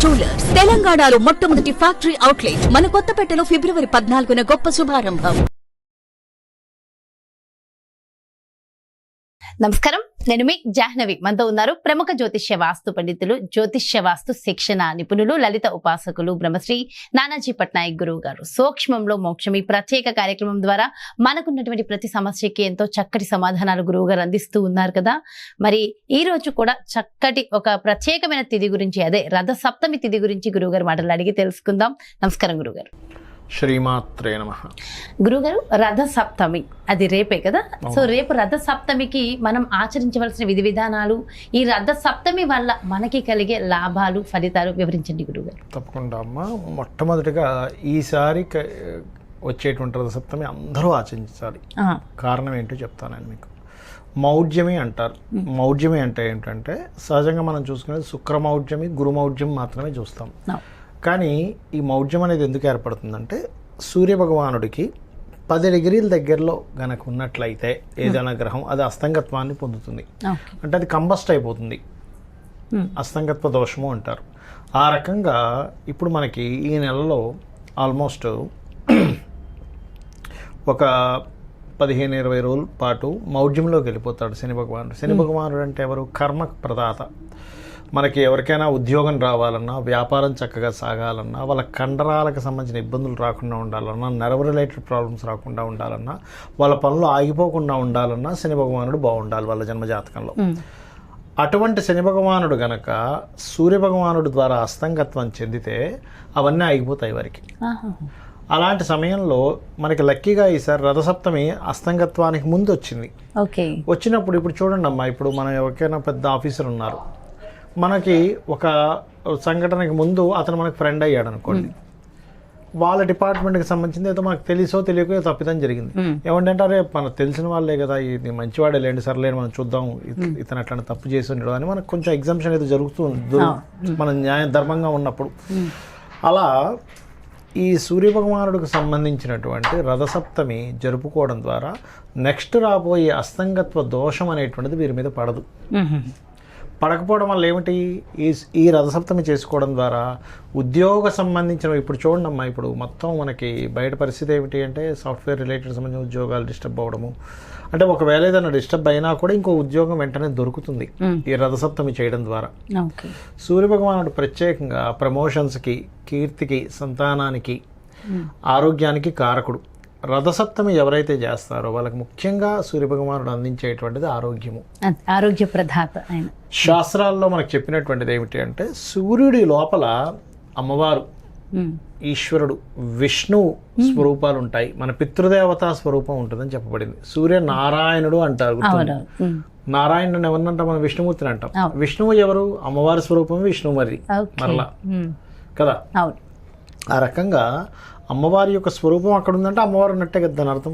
Jewellers తెలంగాణలో మొట్టమొదటి factory outlet మన కొత్తపేటలో ఫిబ్రవరి 14న గొప్ప శుభారంభం. నమస్కారం, నేను మీ జాహ్నవి. మనతో ఉన్నారు ప్రముఖ జ్యోతిష్య వాస్తు పండితులు, జ్యోతిష్య వాస్తు శిక్షణ నిపుణులు, లలిత ఉపాసకులు బ్రహ్మశ్రీ నానాజీ పట్నాయక్ గురువు గారు. సూక్ష్మంలో మోక్షం ఈ ప్రత్యేక కార్యక్రమం ద్వారా మనకున్నటువంటి ప్రతి సమస్యకి ఎంతో చక్కటి సమాధానాలు గురువు గారు అందిస్తూ ఉన్నారు కదా. మరి ఈ రోజు కూడా చక్కటి ఒక ప్రత్యేకమైన తిథి గురించి, అదే రథ సప్తమి తిథి గురించి గురువు గారు మాటలు అడిగి తెలుసుకుందాం. నమస్కారం గురుగారు. శ్రీమాత్రే నమః. గురుగారు, రథ సప్తమి అది రేపే కదా. సో రేపు రథ సప్తమికి మనం ఆచరించవలసిన విధి విధానాలు, ఈ రథ సప్తమి వల్ల మనకి కలిగే లాభాలు, ఫలితాలు వివరించండి గురుగారు. తప్పకుండా అమ్మా. మొట్టమొదటిగా ఈసారి వచ్చేటువంటి రథ సప్తమి అందరూ ఆచరించాలి. కారణం ఏంటో చెప్తాను మీకు. మౌఢ్యమి అంటారు. మౌఢ్యమి అంటే ఏంటంటే సహజంగా మనం చూసుకునేది శుక్రమౌఢ్యమి, గురుమౌఢ్యం మాత్రమే చూస్తాం. కానీ ఈ మౌఢ్యం అనేది ఎందుకు ఏర్పడుతుందంటే సూర్యభగవానుడికి 10 డిగ్రీల దగ్గరలో గనక ఉన్నట్లయితే ఏదైనా గ్రహం అది అస్తంగత్వాన్ని పొందుతుంది. అంటే అది కంబస్ట్ అయిపోతుంది. అస్తంగత్వ దోషము అంటారు. ఆ రకంగా ఇప్పుడు మనకి ఈ నెలలో ఆల్మోస్ట్ ఒక 15-20 రోజుల పాటు మౌఢ్యంలోకి వెళ్ళిపోతాడు శని భగవానుడు. శని భగవానుడు అంటే ఎవరు? కర్మ ప్రదాత. మనకి ఎవరికైనా ఉద్యోగం రావాలన్నా, వ్యాపారం చక్కగా సాగాలన్నా, వాళ్ళ కండరాలకు సంబంధించిన ఇబ్బందులు రాకుండా ఉండాలన్నా, నర్వ్ రిలేటెడ్ ప్రాబ్లమ్స్ రాకుండా ఉండాలన్నా, వాళ్ళ పనులు ఆగిపోకుండా ఉండాలన్నా శని భగవానుడు బాగుండాలి వాళ్ళ జన్మజాతకంలో. అటువంటి శని భగవానుడు గనక సూర్య భగవానుడు ద్వారా అస్తంగత్వం చెందితే అవన్నీ ఆగిపోతాయి వారికి. అలాంటి సమయంలో మనకి లక్కీగా ఈసారి రథసప్తమి అస్తంగత్వానికి ముందు వచ్చింది. వచ్చినప్పుడు ఇప్పుడు చూడండి అమ్మా, ఇప్పుడు మనం ఎవరికైనా పెద్ద ఆఫీసర్ ఉన్నారు, మనకి ఒక సంఘటనకి ముందు అతను మనకు ఫ్రెండ్ అయ్యాడు అనుకోండి, వాళ్ళ డిపార్ట్మెంట్కి సంబంధించింది ఏదో మనకు తెలిసో తెలియకో తప్పిదం జరిగింది. ఏమంటే అరే మనకు తెలిసిన వాళ్ళే కదా, ఇది మంచివాడే లేండి, సర్లేని మనం చూద్దాం, ఇతను అట్లా తప్పు చేసి ఉండడు అని మనకు కొంచెం ఎగ్జామ్షన్ అయితే జరుగుతుంది మన న్యాయ ధర్మంగా ఉన్నప్పుడు. అలా ఈ సూర్యభగవానుడికి సంబంధించినటువంటి రథసప్తమి జరుపుకోవడం ద్వారా నెక్స్ట్ రాబోయే అస్తంగత్వ దోషం అనేటువంటిది వీరి మీద పడదు. పడకపోవడం వల్ల ఏమిటి, ఈ రథసప్తమి చేసుకోవడం ద్వారా ఉద్యోగ సంబంధించిన, ఇప్పుడు చూడండి అమ్మా, ఇప్పుడు మొత్తం మనకి బయట పరిస్థితి ఏమిటి అంటే సాఫ్ట్వేర్ రిలేటెడ్ సంబంధించిన ఉద్యోగాలు డిస్టర్బ్ అవ్వడము. అంటే ఒకవేళ ఏదైనా డిస్టర్బ్ అయినా కూడా ఇంకో ఉద్యోగం వెంటనే దొరుకుతుంది ఈ రథసప్తమి చేయడం ద్వారా. సూర్యభగవానుడు ప్రత్యేకంగా ప్రమోషన్స్కి, కీర్తికి, సంతానానికి, ఆరోగ్యానికి కారకుడు. రథసప్తమి ఎవరైతే చేస్తారో వాళ్ళకి ముఖ్యంగా సూర్యభగవానుడు అందించేటువంటిది ఆరోగ్యము, ఆరోగ్య ప్రదాత. శాస్త్రాల్లో మనకు చెప్పినటువంటిది ఏమిటి అంటే సూర్యుడి లోపల అమ్మవారు, ఈశ్వరుడు, విష్ణువు స్వరూపాలు ఉంటాయి. మన పితృదేవతా స్వరూపం ఉంటుందని చెప్పబడింది. సూర్య నారాయణుడు అంటారు. నారాయణుడు ఎవరినంటాం? మనం విష్ణుమూర్తిని అంటాం. విష్ణువు ఎవరు? అమ్మవారి స్వరూపం విష్ణువు మరలా కదా. ఆ రకంగా అమ్మవారి యొక్క స్వరూపం అక్కడ ఉందంటే అమ్మవారు ఉన్నట్టే కదా దాని అర్థం.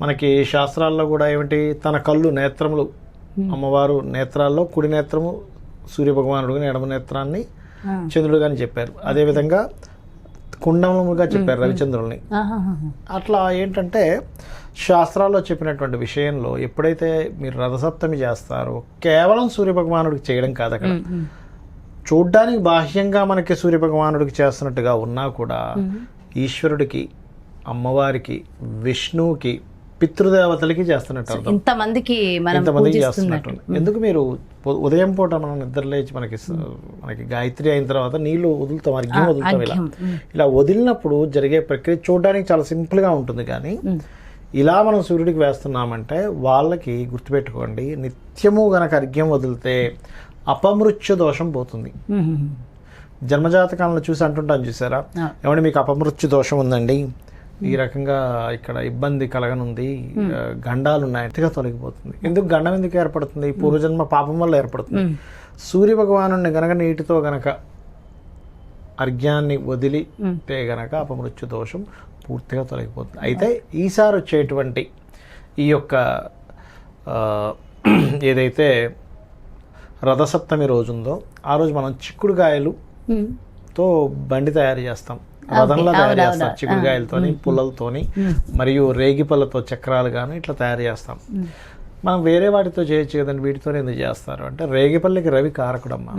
మనకి శాస్త్రాల్లో కూడా ఏమిటి, తన కళ్ళు, నేత్రములు, అమ్మవారు నేత్రాల్లో కుడి నేత్రము సూర్యభగవానుడు, ఎడమ నేత్రాన్ని చంద్రుడు అని చెప్పారు. అదేవిధంగా కుండముగా చెప్పారు రవిచంద్రుల్ని. అట్లా ఏంటంటే శాస్త్రాల్లో చెప్పినటువంటి విషయంలో ఎప్పుడైతే మీరు రథసప్తమి చేస్తారో కేవలం సూర్యభగవానుడికి చేయడం కాదు, అక్కడ చూడ్డానికి బాహ్యంగా మనకి సూర్యభగవానుడికి చేస్తున్నట్టుగా ఉన్నా కూడా ఈశ్వరుడికి, అమ్మవారికి, విష్ణువుకి, పితృదేవతలకి చేస్తున్నట్టు అర్థం. ఇంతమందికి చేస్తున్నట్టు. ఎందుకు మీరు ఉదయం పూట మనం నిద్ర లేచి మనకి గాయత్రి అయిన తర్వాత నీళ్లు వదులుతాం, అర్ఘ్యం వదులుతాం. ఇలా వదిలినప్పుడు జరిగే ప్రక్రియ చూడడానికి చాలా సింపుల్గా ఉంటుంది. కానీ ఇలా మనం సూర్యుడికి వేస్తున్నామంటే వాళ్ళకి గుర్తుపెట్టుకోండి, నిత్యము గనక అర్ఘ్యం వదిలితే అపమృత్యు దోషం పోతుంది. జన్మజాతకాలను చూసి అంటుంటాను చూసారా, ఏమంటే మీకు అపమృత్యు దోషం ఉందండి, ఈ రకంగా ఇక్కడ ఇబ్బంది కలగనుంది, గండాలు ఉన్నాయి, అంతగా తొలగిపోతుంది. ఎందుకు గండం ఎందుకు ఏర్పడుతుంది? పూర్వజన్మ పాపం వల్ల ఏర్పడుతుంది. సూర్యభగవాను గనక నీటితో గనక అర్ఘ్యాన్ని వదిలితే గనక అపమృత్యు దోషం పూర్తిగా తొలగిపోతుంది. అయితే ఈసారి వచ్చేటువంటి ఈ యొక్క ఏదైతే రథసప్తమి రోజు ఉందో ఆ రోజు మనం చిక్కుడుకాయలుతో బండి తయారు చేస్తాం, రథంలో తయారు చేస్తాం. చిక్కుడుకాయలతోని, పుల్లలతోని మరియు రేగిపళ్ళతో చక్రాలు కానీ ఇట్లా తయారు చేస్తాం. మనం వేరే వాటితో చేయొచ్చు కదండి, వీటితోనే ఎందుకు చేస్తారు అంటే రేగిపల్లికి రవి కారకుడమ్మా.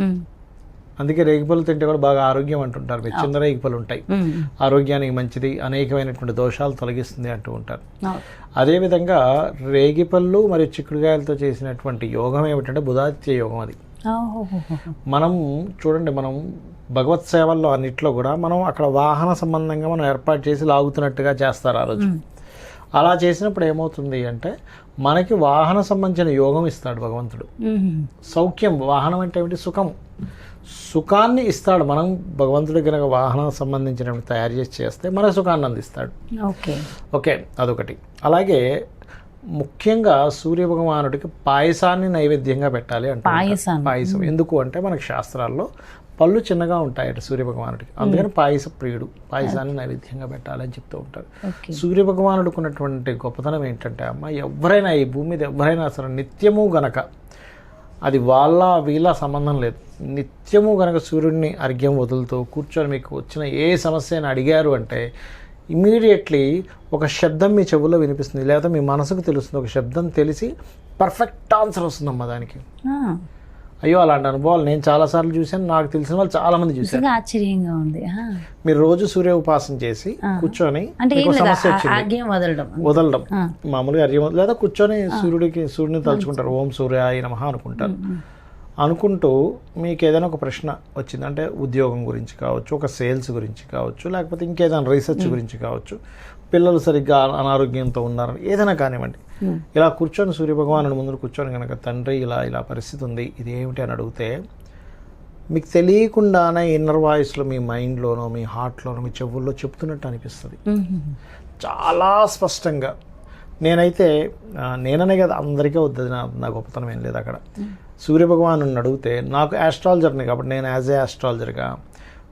అందుకే రేగిపళ్ళు తింటే కూడా బాగా ఆరోగ్యం అంటుంటారు. చిన్న రేగిపళ్ళు ఉంటాయి, ఆరోగ్యానికి మంచిది, అనేకమైనటువంటి దోషాలు తొలగిస్తుంది అంటూ ఉంటారు. అదేవిధంగా రేగిపళ్ళు మరియు చిక్కుడుకాయలతో చేసినటువంటి యోగం ఏమిటంటే బుధాదిత్య యోగం. అది మనం చూడండి, మనం భగవత్ సేవల్లో అన్నిట్లో కూడా మనం అక్కడ వాహన సంబంధంగా మనం ఏర్పాటు చేసి లాగుతున్నట్టుగా చేస్తారు ఆ రోజు. అలా చేసినప్పుడు ఏమవుతుంది అంటే మనకి వాహన సంబంధించిన యోగం ఇస్తాడు భగవంతుడు. సౌఖ్యం, వాహనం అంటే ఏమిటి? సుఖం. సుఖాన్ని ఇస్తాడు. మనం భగవంతుడి కనుక వాహనం సంబంధించినవి తయారు చేసి చేస్తే మన సుఖాన్ని అందిస్తాడు. ఓకే, అదొకటి. అలాగే ముఖ్యంగా సూర్య భగవానుడికి పాయసాన్ని నైవేద్యంగా పెట్టాలి అంటే పాయసం. ఎందుకు అంటే మనకి శాస్త్రాల్లో పళ్ళు చిన్నగా ఉంటాయట సూర్య భగవానుడికి, అందుకని పాయస ప్రియుడు, పాయసాన్ని నైవేద్యంగా పెట్టాలని చెప్తూ ఉంటారు. సూర్య భగవానుడికి ఉన్నటువంటి గొప్పతనం ఏంటంటే అమ్మ, ఎవరైనా ఈ భూమి మీద ఎవరైనా అసలు నిత్యము గనక, అది వాళ్ళ వీళ్ళ సంబంధం లేదు, నిత్యము గనక సూర్యుడిని అర్ఘ్యం వదులుతూ కూర్చొని మీకు వచ్చిన ఏ సమస్యని అడిగారు అంటే ఇమీడియట్లీ ఒక శబ్దం మీ చెవుల్లో వినిపిస్తుంది, లేదా మీ మనసుకు తెలుస్తుంది. ఒక శబ్దం తెలిసి పర్ఫెక్ట్ ఆన్సర్ వస్తుందమ్మా దానికి. అయ్యో, అలాంటి అనుభవాలు నేను చాలాసార్లు చూశాను, నాకు తెలిసిన వాళ్ళు చాలా మంది చూశారు. ఆశ్చర్యంగా ఉంది. మీరు రోజు సూర్య ఉపాసన చేసి కూర్చొని సమస్య వచ్చింది వదలడం, మామూలుగా అర్ఘ్యం లేదా కూర్చొని సూర్యుడిని తలుచుకుంటారు, ఓం సూర్యాయ నమః అనుకుంటారు. అనుకుంటూ మీకు ఏదైనా ఒక ప్రశ్న వచ్చింది అంటే ఉద్యోగం గురించి కావచ్చు, ఒక సేల్స్ గురించి కావచ్చు, లేకపోతే ఇంకేదైనా రీసెర్చ్ గురించి కావచ్చు, పిల్లలు సరిగ్గా అనారోగ్యంతో ఉన్నారని ఏదైనా కానివ్వండి, ఇలా కూర్చొని సూర్యభగవానుడి ముందు కూర్చొని కనుక తండ్రి ఇలా పరిస్థితి ఉంది, ఇది ఏమిటి అని అడిగితే మీకు తెలియకుండానే ఇన్నర్ వాయిస్లో మీ మైండ్లోనో మీ హార్ట్లోనో మీ చెవుల్లో చెప్తున్నట్టు అనిపిస్తుంది చాలా స్పష్టంగా. నేననే కదా, అందరికీ వద్దు, నా గొప్పతనం ఏం లేదు అక్కడ. సూర్యభగవాను అడిగితే నాకు ఆస్ట్రాలజర్ని కాబట్టి నేను యాజ్ ఏ ఆస్ట్రాలజర్గా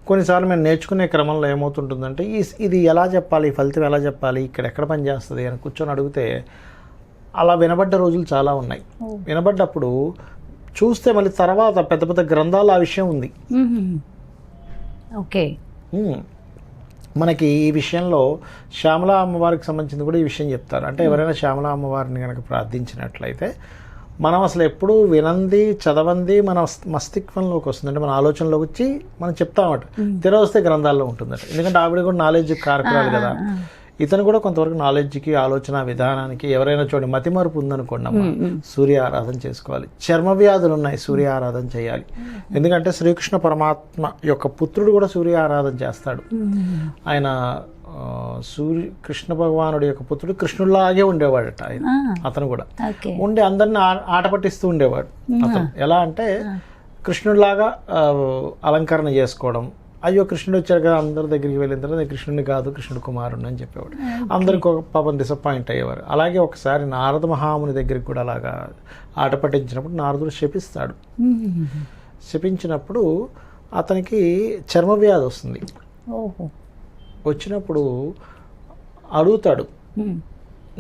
కొన్నిసార్లు మేము నేర్చుకునే క్రమంలో ఏమవుతుంటుందంటే ఇది ఎలా చెప్పాలి, ఈ ఫలితం ఎలా చెప్పాలి, ఇక్కడ ఎక్కడ పని చేస్తుంది అని కూర్చొని అడిగితే అలా వినబడ్డ రోజులు చాలా ఉన్నాయి. వినబడ్డప్పుడు చూస్తే మళ్ళీ తర్వాత పెద్ద పెద్ద గ్రంథాలు ఆ విషయం ఉంది. ఓకే, మనకి ఈ విషయంలో శ్యామలా అమ్మవారికి సంబంధించింది కూడా ఈ విషయం చెప్తారు. అంటే ఎవరైనా శ్యామలా అమ్మవారిని కనుక ప్రార్థించినట్లయితే మనం అసలు ఎప్పుడు వినంది చదవంది మన మస్తిష్కంలోకి వస్తుంది, అంటే మన ఆలోచనలోకి వచ్చి మనం చెప్తామట, తెరవస్తే గ్రంథాల్లో ఉంటుందట. ఎందుకంటే ఆవిడ కూడా నాలెడ్జ్ కారకురాలు కదా, ఇతను కూడా కొంతవరకు నాలెడ్జ్కి, ఆలోచన విధానానికి. ఎవరైనా చూడండి మతిమరుపు ఉందనుకోండి అమ్మ, సూర్య ఆరాధన చేసుకోవాలి. చర్మ వ్యాధులు ఉన్నాయి, సూర్య ఆరాధన చేయాలి. ఎందుకంటే శ్రీకృష్ణ పరమాత్మ యొక్క పుత్రుడు కూడా సూర్య ఆరాధన చేస్తాడు. ఆయన కృష్ణ భగవానుడి యొక్క పుత్రుడు కృష్ణుడిలాగే ఉండేవాడట ఆయన. అతను కూడా ఉండి అందరిని ఆట పట్టిస్తూ ఉండేవాడు. అతను ఎలా అంటే కృష్ణుడిలాగా అలంకరణ చేసుకోవడం. అయ్యో కృష్ణుడు వచ్చారు కదా, అందరి దగ్గరికి వెళ్ళిన తర్వాత కృష్ణుడిని కాదు కృష్ణుడు కుమారుడు అని చెప్పేవాడు. అందరికి ఒక పాపం డిసప్పాయింట్ అయ్యేవారు. అలాగే ఒకసారి నారద మహాముని దగ్గరికి కూడా అలాగా ఆట పట్టించినప్పుడు నారదుడు శపిస్తాడు. శపించినప్పుడు అతనికి చర్మ వ్యాధి వస్తుంది. వచ్చినప్పుడు అడుగుతాడు,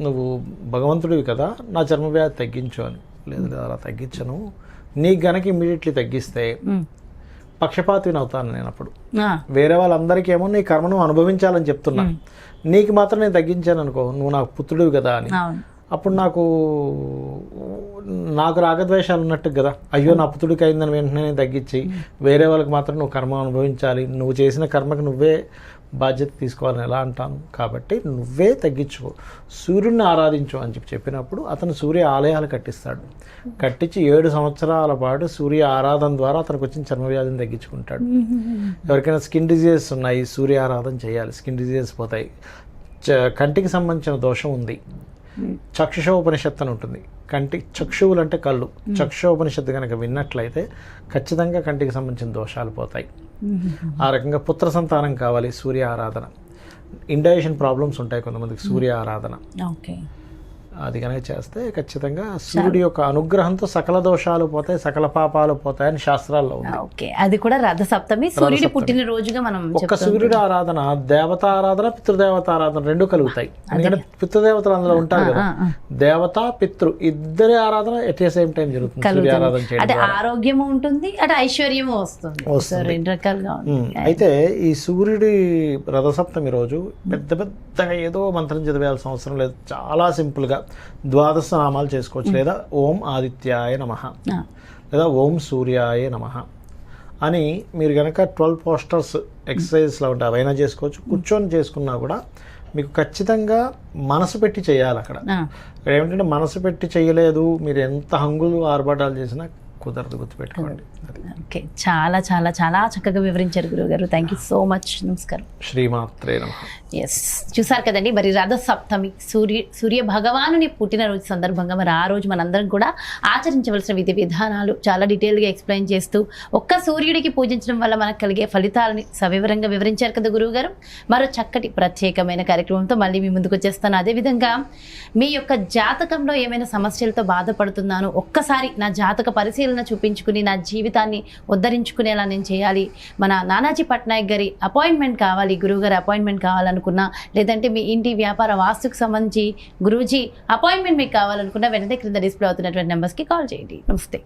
నువ్వు భగవంతుడివి కదా, నా చర్మ వ్యాధి తగ్గించు అని. లేదు అలా తగ్గించను, నీకు గనక ఇమ్మీడియట్లీ తగ్గిస్తే పక్షపాతిని అవుతాను నేను. అప్పుడు వేరే వాళ్ళందరికీ ఏమో నీ కర్మను అనుభవించాలని చెప్తున్నా, నీకు మాత్రం నేను తగ్గించాను అనుకో, నువ్వు నాకు పుత్రుడివి కదా అని. అప్పుడు నాకు రాగద్వేషాలు ఉన్నట్టు కదా, అయ్యో నా పుత్రుడికి అయిందని వెంటనే నేను తగ్గించి వేరే వాళ్ళకి మాత్రం నువ్వు కర్మ అనుభవించాలి, నువ్వు చేసిన కర్మకి నువ్వే బాధ్యత తీసుకోవాలని ఎలా అంటాను. కాబట్టి నువ్వే తగ్గించుకో, సూర్యుడిని ఆరాధించు అని చెప్పినప్పుడు అతను సూర్య ఆలయాలు కట్టిస్తాడు. కట్టించి 7 సంవత్సరాల పాటు సూర్య ఆరాధన ద్వారా అతనికి వచ్చిన చర్మవ్యాధిని తగ్గించుకుంటాడు. ఎవరికైనా స్కిన్ డిజీజెస్ ఉన్నాయి, సూర్య ఆరాధన చేయాలి, స్కిన్ డిజీజెస్ పోతాయి. కంటికి సంబంధించిన దోషం ఉంది, చక్షుషోపనిషత్తు అని ఉంటుంది. చక్షువులు అంటే కళ్ళు, చక్షుషోపనిషత్తు కనుక విన్నట్లయితే ఖచ్చితంగా కంటికి సంబంధించిన దోషాలు పోతాయి. ఆ రకంగా పుత్ర సంతానం కావాలి, సూర్య ఆరాధన. ఇండైజెషన్ ప్రాబ్లమ్స్ ఉంటాయి కొంతమందికి, సూర్య ఆరాధన అది కనుక చేస్తే ఖచ్చితంగా సూర్యుడి యొక్క అనుగ్రహంతో సకల దోషాలు పోతాయి, సకల పాపాలు పోతాయని శాస్త్రాల్లో ఉంది. అది కూడా రథ సప్తమి, సూర్యుడి పుట్టిన రోజుగా మనం ఒక్క సూర్యుడి ఆరాధన, దేవత ఆరాధన, పితృదేవత ఆరాధన రెండు కలుగుతాయి. ఎందుకంటే పితృదేవతలు అందులో ఉంటారు కదా, దేవత పితృ ఇద్దరి ఆరాధన ఎట్ ఏ సేమ్ టైం జరుగుతుంది. సూర్య ఆరాధన చేయడం ఆరోగ్యము ఉంటుంది, అటు ఐశ్వర్యము వస్తుంది. అయితే ఈ సూర్యుడి రథసప్తమి రోజు పెద్దగా ఏదో మంత్రం చదివేయాల్సిన అవసరం లేదు, చాలా సింపుల్గా 12 నామాలు చేసుకోవచ్చు. లేదా ఓం ఆదిత్యాయ నమః, లేదా ఓం సూర్యాయ నమః అని మీరు కనుక 12 పోస్టర్స్ ఎక్సర్సైజ్లా ఉంటాయి అవైనా చేసుకోవచ్చు. కూర్చొని చేసుకున్నా కూడా మీకు ఖచ్చితంగా మనసు పెట్టి చేయాలి. అక్కడ ఏమిటంటే మనసు పెట్టి చేయలేదు, మీరు ఎంత హంగులు ఆర్భాటాలు చేసినా కుదరదు, గుర్తుపెట్టుకోండి. ఓకే, చాలా చాలా చాలా చక్కగా వివరించారు గురువుగారు. Thank you so much. నమస్కారం. శ్రీమాత్రే నమః. ఎస్, చూసారు కదండి, మరి రథ సప్తమి సూర్య భగవానుని పుట్టినరోజు సందర్భంగా మరి ఆ రోజు మనందరం కూడా ఆచరించవలసిన విధి విధానాలు చాలా డీటెయిల్గా ఎక్స్ప్లెయిన్ చేస్తూ ఒక్క సూర్యుడికి పూజించడం వల్ల మనకు కలిగే ఫలితాలని సవివరంగా వివరించారు కదా గురువుగారు. మరో చక్కటి ప్రత్యేకమైన కార్యక్రమంతో మళ్ళీ మీ ముందుకు వచ్చేస్తాను. అదేవిధంగా మీ యొక్క జాతకంలో ఏమైనా సమస్యలతో బాధపడుతున్నాను, ఒక్కసారి నా జాతక పరిశీలన చూపించుకుని నా జీవితాన్ని ఉద్ధరించుకునేలా నేను చేయాలి, మన నానాజీ పట్నాయక్ గారి అపాయింట్మెంట్ కావాలి, గురువుగారి అపాయింట్మెంట్ కావాలనుకున్నా, లేదంటే మీ ఇంటి వ్యాపార వాస్తుకు సంబంధించి గురూజీ అపాయింట్మెంట్ మీకు కావాలనుకున్నా వెంటనే క్రింద డిస్ప్లే అవుతున్నటువంటి నెంబర్స్కి కాల్ చేయండి. నమస్తే.